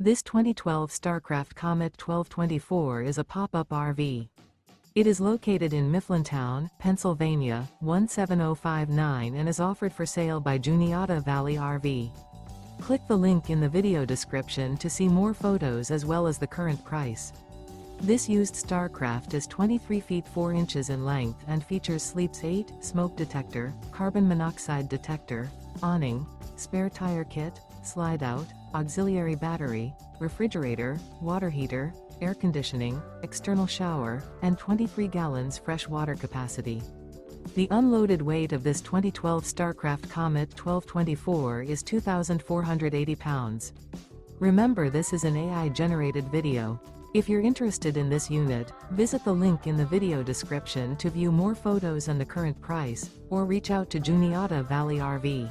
This 2012 Starcraft Comet 1224 is a pop-up RV. It is located in Mifflintown, Pennsylvania, 17059 and is offered for sale by Juniata Valley RV. Click the link in the video description to see more photos as well as the current price. This used Starcraft is 23 feet 4 inches in length and features sleeps 8, smoke detector, carbon monoxide detector, awning, spare tire kit, slide out, auxiliary battery, refrigerator, water heater, air conditioning, external shower, and 23 gallons fresh water capacity. The unloaded weight of this 2012 Starcraft Comet 1224 is 2,480 pounds. Remember, this is an AI-generated video. If you're interested in this unit, visit the link in the video description to view more photos and the current price, or reach out to Juniata Valley RV.